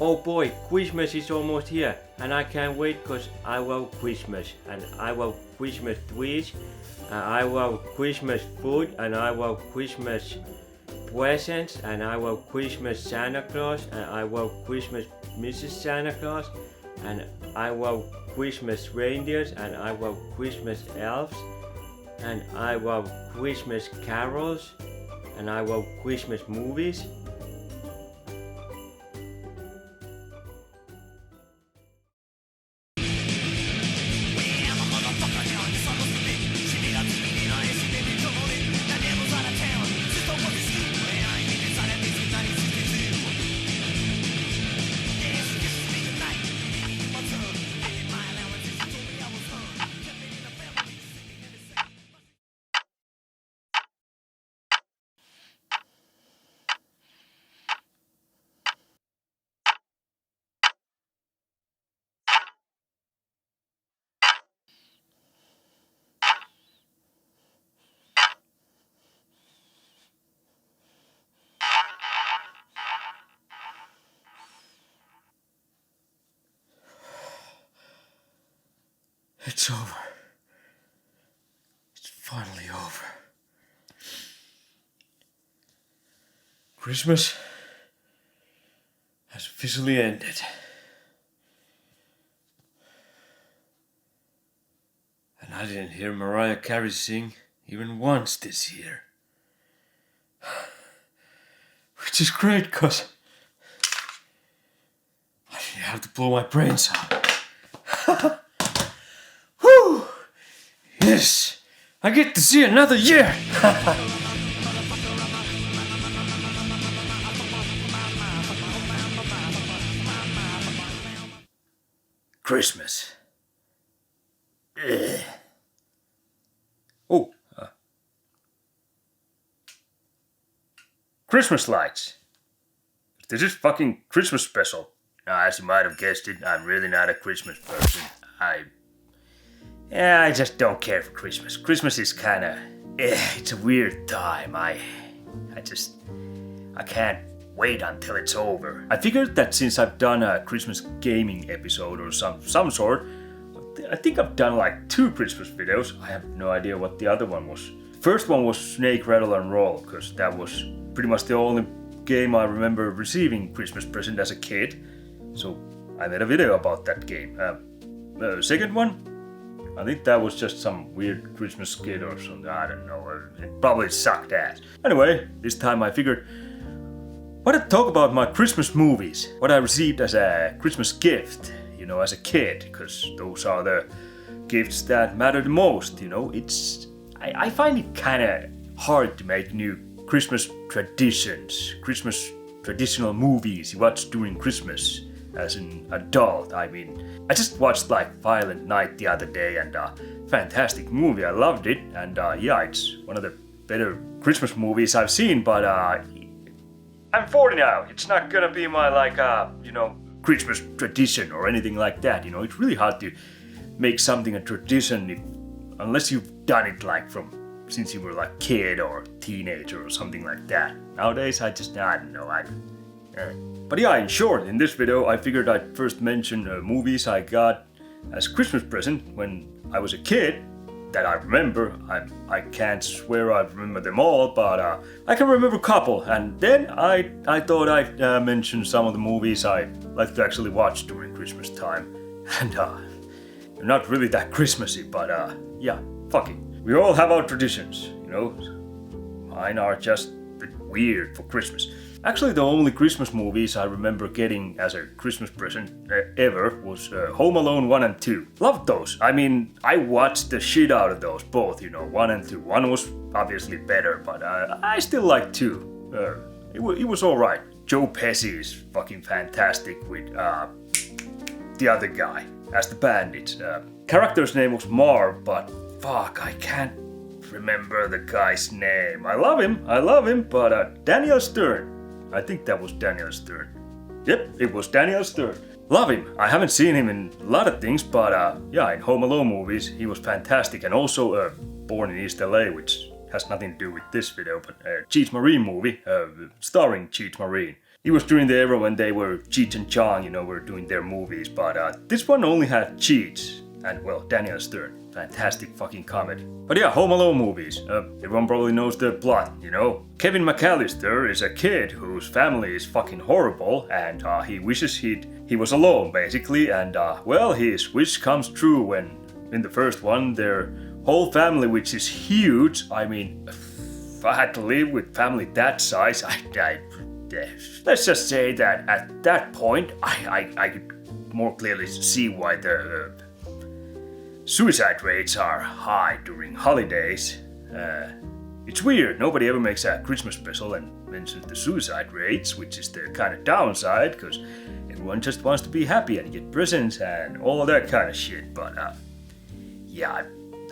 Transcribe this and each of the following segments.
Oh boy, Christmas is almost here and I can't wait cause I love Christmas and I love Christmas trees, I love Christmas food and I love Christmas presents and I love Christmas Santa Claus and I love Christmas Mrs. Santa Claus and I love Christmas reindeers and I love Christmas elves and I love Christmas carols and I love Christmas movies. It's over. It's finally over. Christmas has officially ended. And I didn't hear Mariah Carey sing even once this year. Which is great, cause I didn't have to blow my brains out. Whew! Yes! I get to see another year! Christmas. Ugh. Oh. Christmas lights. This is fucking Christmas special. Now, as you might have guessed it, I'm really not a Christmas person. I just don't care for Christmas. Christmas is kinda... it's a weird time. I can't wait until it's over. I figured that since I've done a Christmas gaming episode or some sort, I think I've done like 2 Christmas videos. I have no idea what the other one was. First one was Snake, Rattle and Roll, because that was pretty much the only game I remember receiving Christmas present as a kid. So I made a video about that game. Second one, I think that was just some weird Christmas skit or something. I don't know. It probably sucked ass. Anyway, this time I figured why not talk about my Christmas movies? What I received as a Christmas gift, as a kid, because those are the gifts that matter the most, I find it kinda hard to make new Christmas traditions, Christmas traditional movies you watch during Christmas as an adult. I mean, I just watched like Violent Night the other day and fantastic movie, I loved it, and it's one of the better Christmas movies I've seen, but I'm 40 now. It's not gonna be my Christmas tradition or anything like that. It's really hard to make something a tradition unless you've done it from since you were like kid or teenager or something like that. Nowadays, I don't know. But in short, in this video, I figured I'd first mention movies I got as Christmas present when I was a kid. That I remember. I can't swear I remember them all, but I can remember a couple. And then I thought I'd mention some of the movies I like to actually watch during Christmas time. And they're not really that Christmassy, but fuck it. We all have our traditions, Mine are just a bit weird for Christmas. Actually, the only Christmas movies I remember getting as a Christmas present ever was Home Alone 1 and 2. Loved those. I mean, I watched the shit out of those both, 1 and 2. 1 was obviously better, but I still like 2. It was alright. Joe Pesci is fucking fantastic with the other guy as the bandit. Character's name was Marv, but fuck, I can't remember the guy's name. I love him, but Daniel Stern. I think that was Daniel Stern. Yep, it was Daniel Stern. Love him. I haven't seen him in a lot of things, but in Home Alone movies, he was fantastic. And also Born in East LA, which has nothing to do with this video, but Cheech Marin movie, starring Cheech Marin. It was during the era when they were Cheech and Chong, you know, were doing their movies, but this one only had Cheech and, well, Daniel Stern. Fantastic fucking comedy. But yeah, Home Alone movies. Everyone probably knows the plot, you know. Kevin McAllister is a kid whose family is fucking horrible, and he wishes he was alone, basically, and well, his wish comes true when, in the first one, their whole family, which is huge, I mean, if I had to live with family that size, let's just say that at that point, I could more clearly see why the suicide rates are high during holidays. It's weird, nobody ever makes a Christmas special and mentions the suicide rates, which is the kind of downside, because everyone just wants to be happy and get presents and all of that kind of shit. But yeah,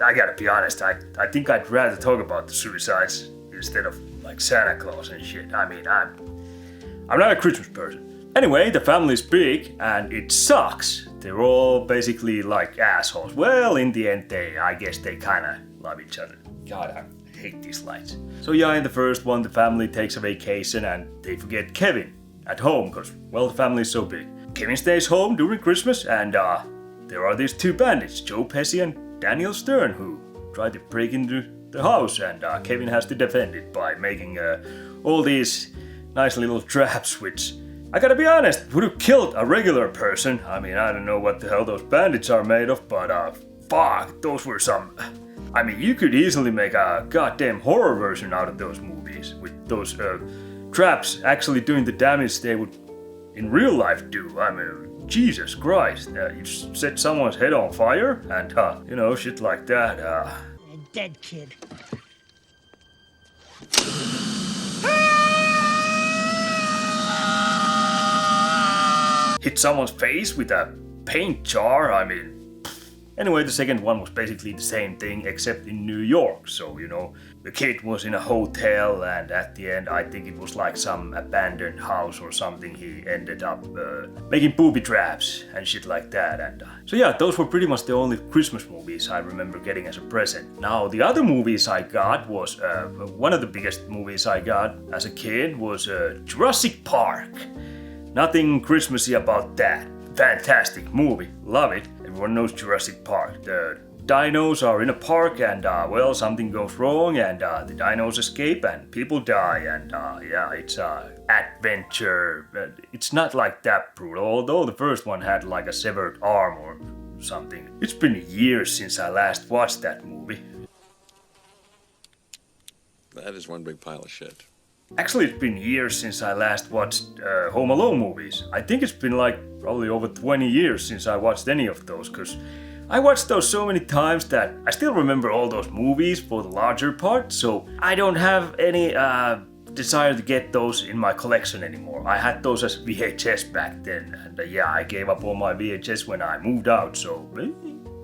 I gotta be honest, I think I'd rather talk about the suicides instead of like Santa Claus and shit. I mean, I'm not a Christmas person. Anyway, the family's big and it sucks. They're all basically like assholes. Well, in the end, I guess they kinda love each other. God, I hate these lights. So yeah, in the first one, the family takes a vacation and they forget Kevin at home because, well, the family is so big. Kevin stays home during Christmas and there are these two bandits, Joe Pesci and Daniel Stern, who try to break into the house, and Kevin has to defend it by making all these nice little traps, which, I gotta be honest, would have killed a regular person. I mean, I don't know what the hell those bandits are made of, but fuck, those were some... I mean, you could easily make a goddamn horror version out of those movies, with those traps actually doing the damage they would in real life do. I mean, Jesus Christ, you set someone's head on fire, and you know, shit like that. A dead kid. Hit someone's face with a paint jar, I mean... Anyway, the second one was basically the same thing, except in New York. So, you know, the kid was in a hotel, and at the end, I think it was like some abandoned house or something. He ended up making booby traps and shit like that. And so yeah, those were pretty much the only Christmas movies I remember getting as a present. Now, the other movies I got was, one of the biggest movies I got as a kid was Jurassic Park. Nothing Christmassy about that. Fantastic movie, love it. Everyone knows Jurassic Park. The dinos are in a park and, well, something goes wrong and the dinos escape and people die and, yeah, it's adventure. It's not like that brutal, although the first one had like a severed arm or something. It's been years since I last watched that movie. That is one big pile of shit. Actually, it's been years since I last watched Home Alone movies. I think it's been like probably over 20 years since I watched any of those, because I watched those so many times that I still remember all those movies for the larger part, so I don't have any desire to get those in my collection anymore. I had those as VHS back then, and yeah, I gave up all my VHS when I moved out, so...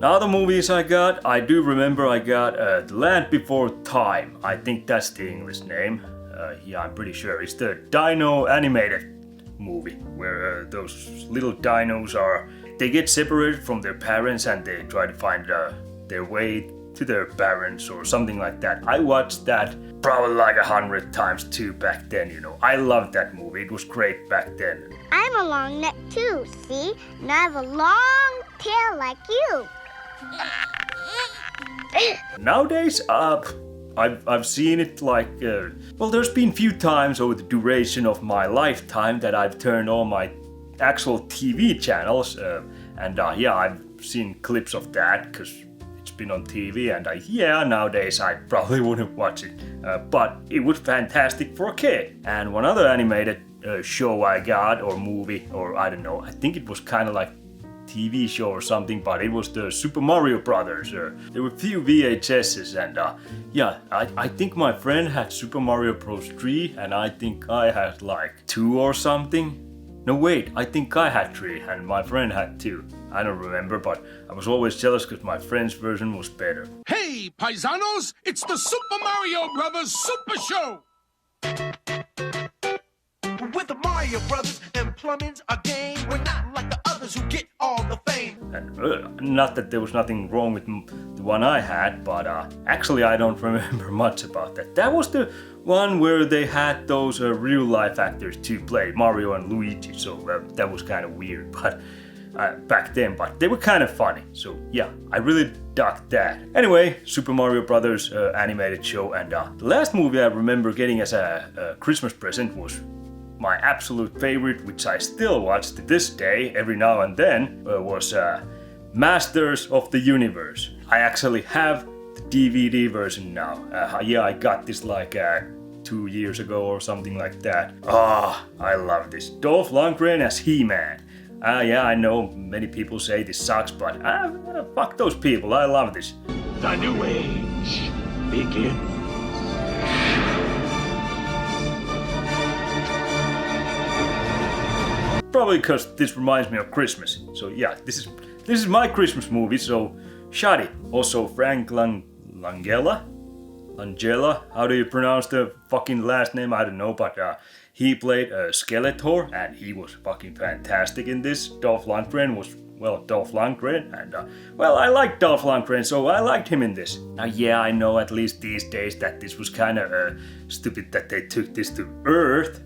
Now the movies I got, I do remember I got The Land Before Time. I think that's the English name. Yeah, I'm pretty sure. It's the dino animated movie where those little dinos they get separated from their parents and they try to find their way to their parents or something like that. I watched that probably like 100 times too back then, you know. I loved that movie. It was great back then. I'm a long neck too, see? And I have a long tail like you. Nowadays, I've seen it like, well, there's been few times over the duration of my lifetime that I've turned on my actual TV channels, and yeah, I've seen clips of that because it's been on TV, and yeah, nowadays I probably wouldn't watch it, but it was fantastic for a kid. And one other animated show I got, or movie, or I don't know, I think it was kind of like TV show or something, but it was the Super Mario Brothers. There were a few VHSs, and yeah, I think my friend had Super Mario Bros. 3, and I think I had like 2 or something. No wait, I think I had 3 and my friend had 2. I don't remember, but I was always jealous because my friend's version was better. Hey, paisanos, it's the Super Mario Brothers Super Show! With the Mario Brothers and plumbing's a game, we're not like the other brothers who get all the fame. And not that there was nothing wrong with the one I had, but actually I don't remember much about that. That was the one where they had those real life actors to play Mario and Luigi, so that was kind of weird, but back then, but they were kind of funny. So yeah, I really dug that. Anyway, Super Mario Brothers animated show, and the last movie I remember getting as a Christmas present was my absolute favorite, which I still watch to this day every now and then, was Masters of the Universe. I actually have the DVD version now. Yeah, I got this like 2 years ago or something like that. I love this. Dolph Lundgren as He-Man. Yeah, I know many people say this sucks, but fuck those people. I love this. The new age begins. Probably because this reminds me of Christmas. So yeah, this is my Christmas movie, so Shadi. Also Frank Langella? How do you pronounce the fucking last name? I don't know, but he played Skeletor, and he was fucking fantastic in this. Dolph Lundgren was, well, Dolph Lundgren, and well, I like Dolph Lundgren, so I liked him in this. Now yeah, I know at least these days that this was kind of stupid that they took this to Earth,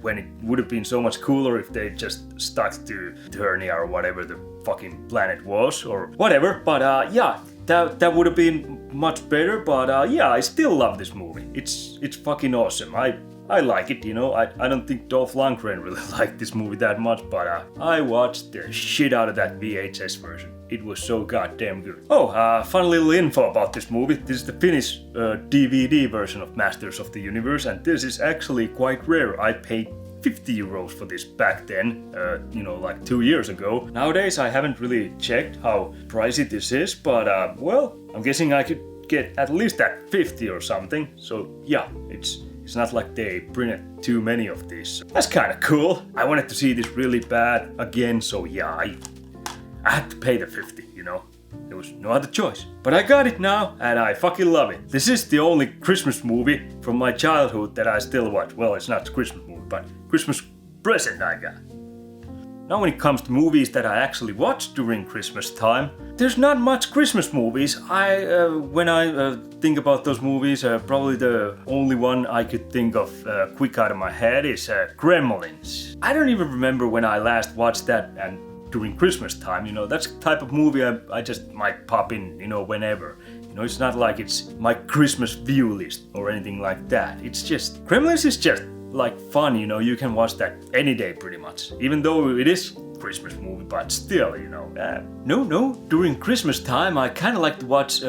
when it would have been so much cooler if they just stuck to Eternia or whatever the fucking planet was, or whatever. But yeah, that would have been much better. But yeah, I still love this movie. It's fucking awesome. I like it, you know. I don't think Dolph Lundgren really liked this movie that much, but I watched the shit out of that VHS version. It was so goddamn good. Oh, fun little info about this movie. This is the Finnish DVD version of Masters of the Universe, and this is actually quite rare. I paid 50 euros for this back then, you know, like 2 years ago. Nowadays, I haven't really checked how pricey this is, but well, I'm guessing I could get at least at 50 or something. So yeah, it's not like they printed too many of these. That's kind of cool. I wanted to see this really bad again, so yeah, I had to pay the 50, you know. There was no other choice. But I got it now, and I fucking love it. This is the only Christmas movie from my childhood that I still watch. Well, it's not a Christmas movie, but Christmas present I got. Now when it comes to movies that I actually watch during Christmas time, there's not much Christmas movies. When I think about those movies, probably the only one I could think of quick out of my head is Gremlins. I don't even remember when I last watched that, and during Christmas time, you know, that's the type of movie I just might pop in, you know, whenever. You know, it's not like it's my Christmas view list or anything like that. It's just, Gremlins is just like fun, you know, you can watch that any day pretty much. Even though it is Christmas movie, but still, you know. No, during Christmas time I kind of like to watch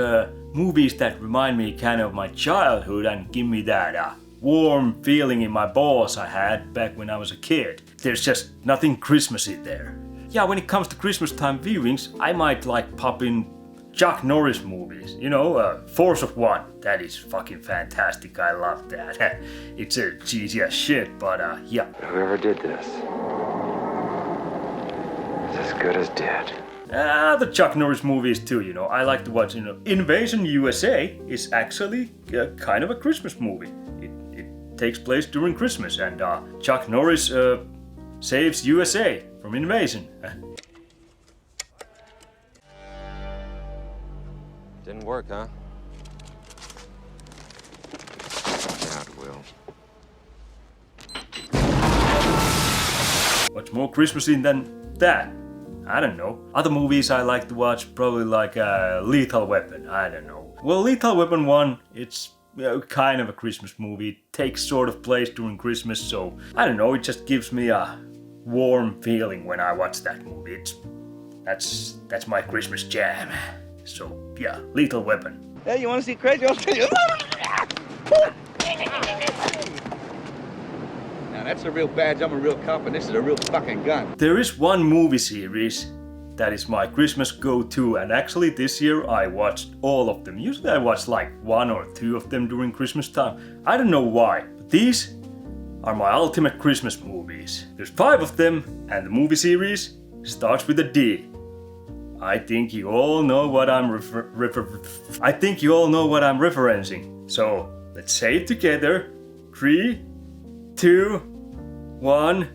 movies that remind me kind of my childhood and give me that warm feeling in my balls I had back when I was a kid. There's just nothing Christmassy there. Yeah, when it comes to Christmas time viewings, I might like pop in Chuck Norris movies. You know, Force of One. That is fucking fantastic. I love that. It's cheesy as shit, but yeah. Whoever did this is as good as dead. The Chuck Norris movies too, you know. I like to watch, you know. Invasion USA is actually kind of a Christmas movie. It takes place during Christmas, and Chuck Norris saves USA from invasion. Didn't work, huh? Now it will. What's more Christmassy than that? I don't know. Other movies I like to watch, probably like Lethal Weapon. I don't know. Well, Lethal Weapon 1, it's kind of a Christmas movie. It takes sort of place during Christmas, so I don't know. It just gives me a warm feeling when I watch that movie. That's my Christmas jam. So yeah, Lethal Weapon. Hey, you want to see crazy? I'll tell you. Now that's a real badge. I'm a real cop, and this is a real fucking gun. There is one movie series that is my Christmas go-to, and actually this year I watched all of them. Usually I watch like 1 or 2 of them during Christmas time. I don't know why, but these are my ultimate Christmas movies. There's 5 of them, and the movie series starts with a D. I think you all know what I'm referencing. So let's say it together. 3, 2, 1.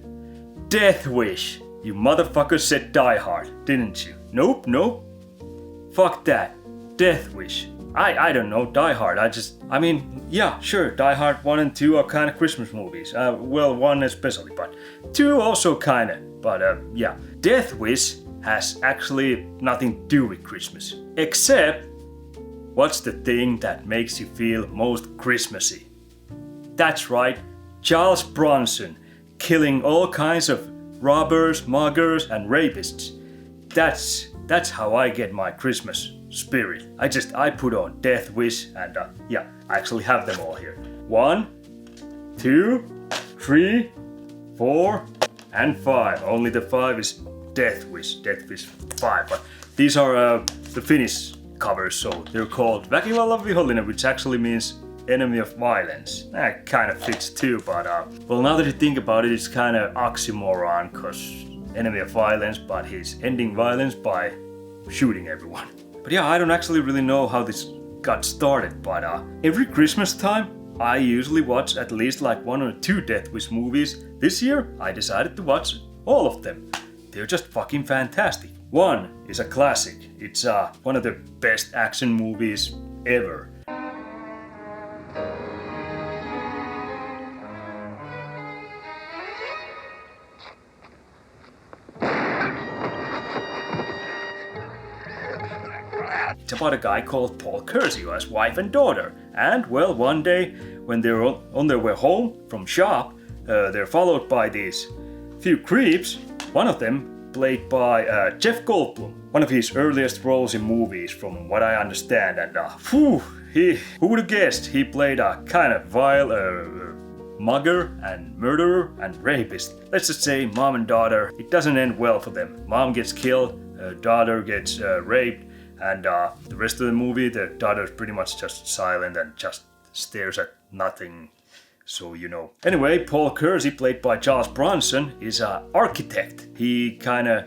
Death Wish. You motherfuckers said Die Hard, didn't you? Nope. Fuck that. Death Wish. I don't know, Die Hard. I mean, yeah, sure, Die Hard 1 and 2 are kind of Christmas movies. Well, 1 especially, but 2 also kind of. But yeah, Death Wish has actually nothing to do with Christmas. Except, what's the thing that makes you feel most Christmassy? That's right, Charles Bronson, killing all kinds of robbers, muggers, and rapists. That's how I get my Christmas spirit. I put on Death Wish and yeah, I actually have them all here. 1, 2, 3, 4, and 5. Only the 5 is Death Wish 5. But these are the Finnish covers, so they're called Väkivallan vihollinen, which actually means enemy of violence. That kind of fits too, but well, now that you think about it, it's kind of oxymoron, cause enemy of violence, but he's ending violence by shooting everyone. But yeah, I don't actually really know how this got started, but every Christmas time, I usually watch at least like 1 or 2 Death Wish movies. This year, I decided to watch all of them. They're just fucking fantastic. 1 is a classic. It's one of the best action movies ever. It's about a guy called Paul Kersey who has wife and daughter. And, well, one day, when they're on their way home from shop, they're followed by these few creeps. One of them played by Jeff Goldblum, one of his earliest roles in movies, from what I understand. And, who would have guessed he played a kind of vile mugger and murderer and rapist. Let's just say mom and daughter, it doesn't end well for them. Mom gets killed, daughter gets raped. And the rest of the movie, the daughter is pretty much just silent and just stares at nothing. So, you know. Anyway, Paul Kersey, played by Charles Bronson, is an architect. He kind of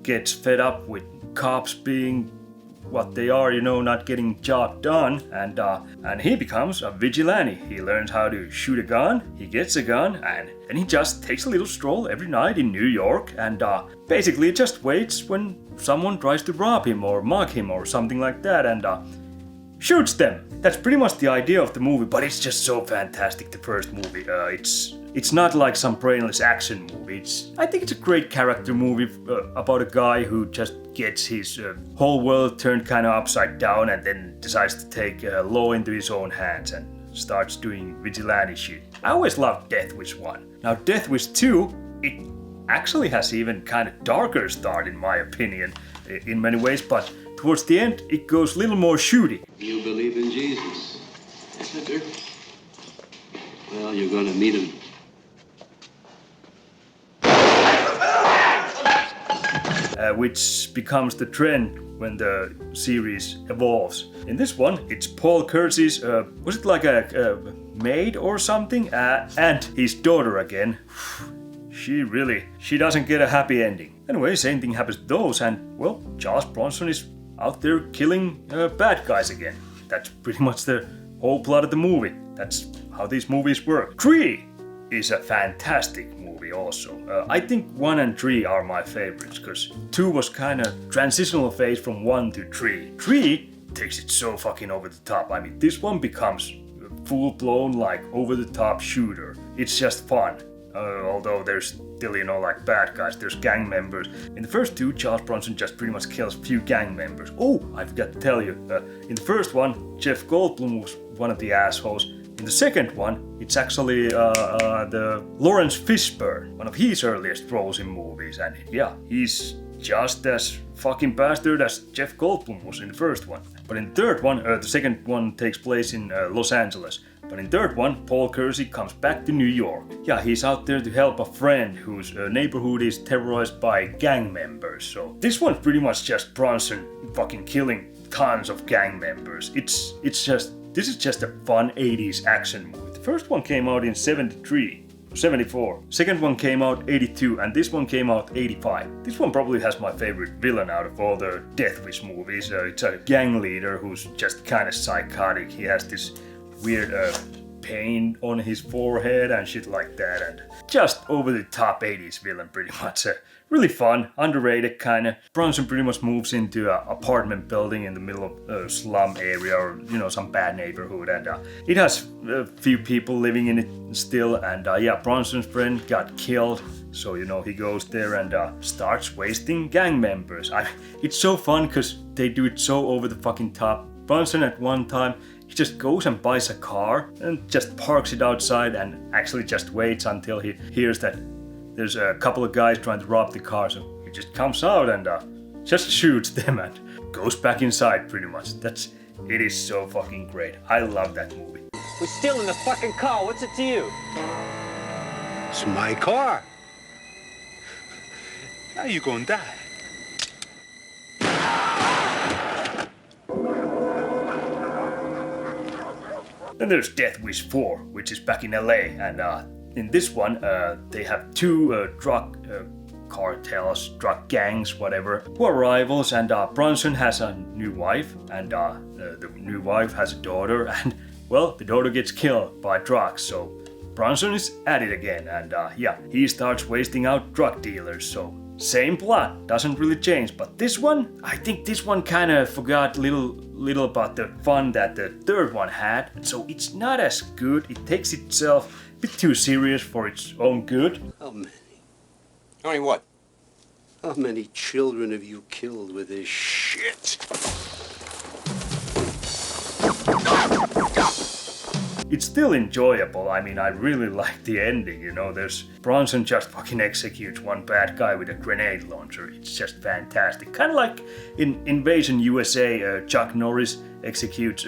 gets fed up with cops being what they are, you know, not getting job done. And he becomes a vigilante. He learns how to shoot a gun, he gets a gun, and then he just takes a little stroll every night in New York and basically just waits when someone tries to rob him or mug him or something like that and shoots them. That's pretty much the idea of the movie, but it's just so fantastic, the first movie. It's not like some brainless action movie. I think it's a great character movie about a guy who just gets his whole world turned kind of upside down and then decides to take law into his own hands and starts doing vigilante shit. I always loved Death Wish 1. Now Death Wish 2, it actually has even kind of darker start in my opinion in many ways, but towards the end it goes a little more shooty. You believe in Jesus, Senator? Well, you're gonna meet him. Which becomes the trend when the series evolves. In this one, it's Paul Kersey's, was it like a maid or something? And his daughter again. She doesn't get a happy ending. Anyway, same thing happens to those, and well, Charles Bronson is out there killing bad guys again. That's pretty much the whole plot of the movie. That's how these movies work. 3 is a fantastic movie also. I think 1 and 3 are my favorites, because 2 was kind of transitional phase from 1 to 3. 3 takes it so fucking over the top. I mean, this one becomes full-blown, like, over-the-top shooter. It's just fun. Although there's still, you know, like bad guys, there's gang members. In the first 2, Charles Bronson just pretty much kills a few gang members. Oh, I forgot to tell you, in the first one, Jeff Goldblum was one of the assholes. In the second one, it's actually the Lawrence Fishburne, one of his earliest roles in movies, and yeah, he's just as fucking bastard as Jeff Goldblum was in the first one. But in the third one, the second one takes place in Los Angeles. But in the third one, Paul Kersey comes back to New York. Yeah, he's out there to help a friend whose neighborhood is terrorized by gang members. So this one's pretty much just Bronson fucking killing tons of gang members. This is just a fun 80s action movie. The first one came out in 74. Second one came out 82, and this one came out 85. This one probably has my favorite villain out of all the Death Wish movies. It's a gang leader who's just kind of psychotic. He has this weird paint on his forehead and shit like that, and just over the top 80s villain pretty much. Really fun, underrated kinda. Bronson pretty much moves into an apartment building in the middle of a slum area or, you know, some bad neighborhood, and it has a few people living in it still, and yeah, Bronson's friend got killed, so, you know, he goes there and starts wasting gang members. It's so fun because they do it so over the fucking top. Bronson at one time, he just goes and buys a car and just parks it outside and actually just waits until he hears that there's a couple of guys trying to rob the car, so he just comes out and just shoots them and goes back inside pretty much. It is so fucking great. I love that movie. We're still in the fucking car. What's it to you? It's my car. Now you gonna die. Then there's Death Wish 4, which is back in LA, and in this one they have two drug cartels, drug gangs, whatever, who are rivals, and Bronson has a new wife, and the new wife has a daughter, and well, the daughter gets killed by drugs, so Bronson is at it again, and yeah, he starts wasting out drug dealers, so same plot, doesn't really change, but this one, I think this one kinda forgot little about the fun that the third one had, so it's not as good. It takes itself a bit too serious for its own good. How many? How many what? How many children have you killed with this shit? It's still enjoyable. I mean, I really like the ending, you know, there's Bronson just fucking executes one bad guy with a grenade launcher. It's just fantastic. Kind of like in Invasion USA, Chuck Norris executes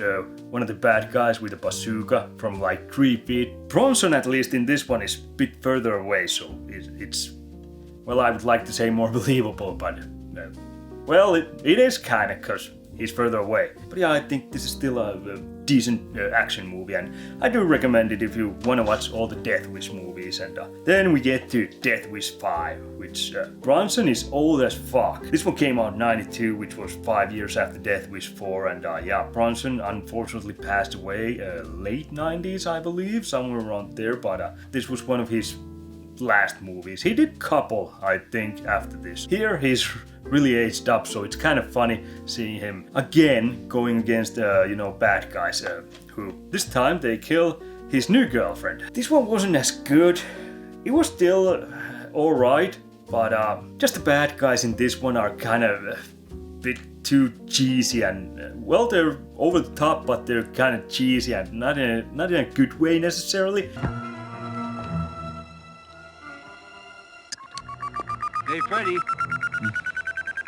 one of the bad guys with a bazooka from like 3 feet. Bronson, at least in this one, is a bit further away, so it's well, I would like to say more believable, but well, it is kinda, cause he's further away. But yeah, I think this is still a decent action movie, and I do recommend it if you want to watch all the Death Wish movies. And then we get to Death Wish 5, which Bronson is old as fuck. This one came out in '92, which was 5 years after Death Wish 4, and yeah, Bronson unfortunately passed away late '90s, I believe, somewhere around there, but this was one of his last movies. He did couple, I think, after this. Here he's really aged up, so it's kind of funny seeing him again going against you know, bad guys who this time they kill his new girlfriend. This one wasn't as good. It was still alright, but just the bad guys in this one are kind of a bit too cheesy, and well, they're over the top, but they're kind of cheesy and not in a good way necessarily. Hey, Freddie.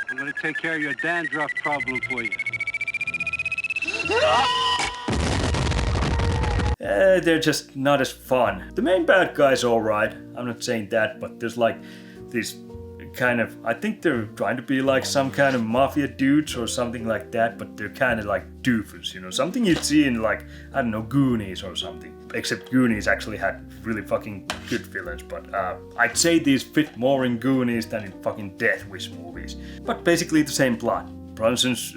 I'm gonna take care of your dandruff problem for you. They're just not as fun. The main bad guy's alright, I'm not saying that, but there's like these kind of, I think they're trying to be like some kind of mafia dudes or something like that, but they're kind of like doofus, you know, something you'd see in like, I don't know, Goonies or something. Except Goonies actually had really fucking good villains, but I'd say these fit more in Goonies than in fucking Death Wish movies. But basically the same plot. Bronson's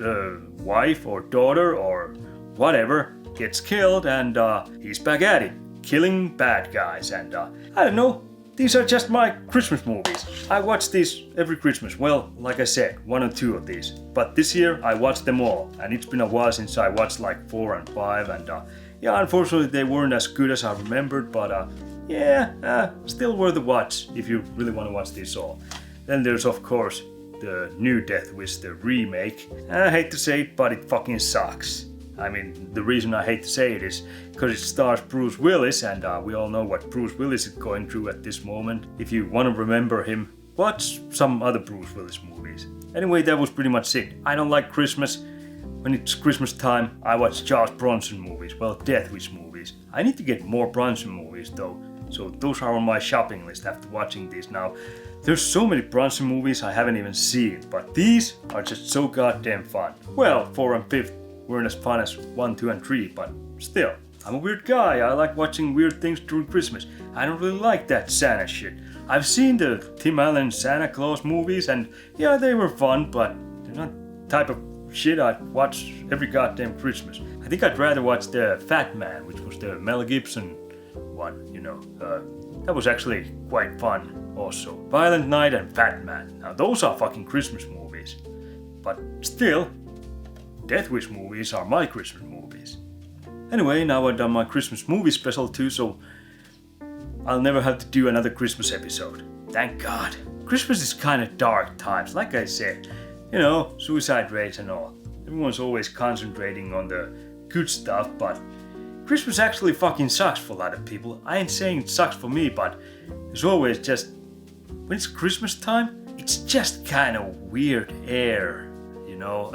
wife or daughter or whatever gets killed, and he's back at it, killing bad guys, and I don't know, these are just my Christmas movies. I watch these every Christmas. Well, like I said, 1 or 2 of these. But this year I watched them all, and it's been a while since I watched like 4 and 5, and yeah, unfortunately they weren't as good as I remembered, but yeah, still worth a watch if you really want to watch these all. Then there's of course the new Death Wish, the remake. I hate to say it, but it fucking sucks. I mean, the reason I hate to say it is because it stars Bruce Willis, and we all know what Bruce Willis is going through at this moment. If you want to remember him, watch some other Bruce Willis movies. Anyway, that was pretty much it. I don't like Christmas. When it's Christmas time, I watch Charles Bronson movies, well, Death Wish movies. I need to get more Bronson movies though, so those are on my shopping list after watching these now. There's so many Bronson movies I haven't even seen, but these are just so goddamn fun. Well, 4 and 5 weren't as fun as 1, 2 and 3, but still. I'm a weird guy, I like watching weird things during Christmas. I don't really like that Santa shit. I've seen the Tim Allen Santa Claus movies, and yeah, they were fun, but they're not the type of shit I'd watch every goddamn Christmas. I think I'd rather watch the Fat Man, which was the Mel Gibson one, you know. That was actually quite fun also. Violent Night and Fat Man. Now those are fucking Christmas movies. But still, Death Wish movies are my Christmas movies. Anyway, now I've done my Christmas movie special too, so I'll never have to do another Christmas episode. Thank God. Christmas is kind of dark times, like I said. You know, suicide rates and all. Everyone's always concentrating on the good stuff, but Christmas actually fucking sucks for a lot of people. I ain't saying it sucks for me, but there's always just... when it's Christmas time, it's just kind of weird air, you know?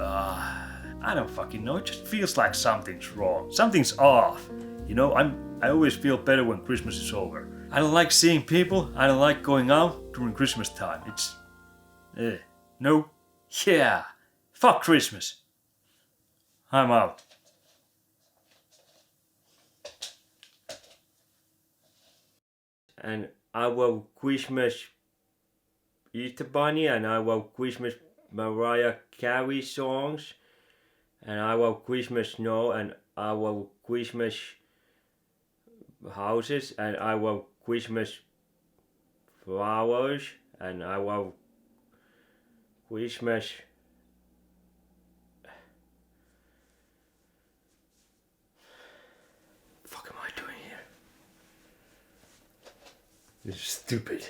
I don't fucking know, it just feels like something's wrong. Something's off, you know? I always feel better when Christmas is over. I don't like seeing people, I don't like going out during Christmas time. It's... no. Yeah. Fuck Christmas. I'm out. And I love Christmas Easter Bunny, and I love Christmas Mariah Carey songs, and I love Christmas snow, and I love Christmas houses, and I love Christmas flowers, and I love Christmas. Fuck am I doing here? This is stupid.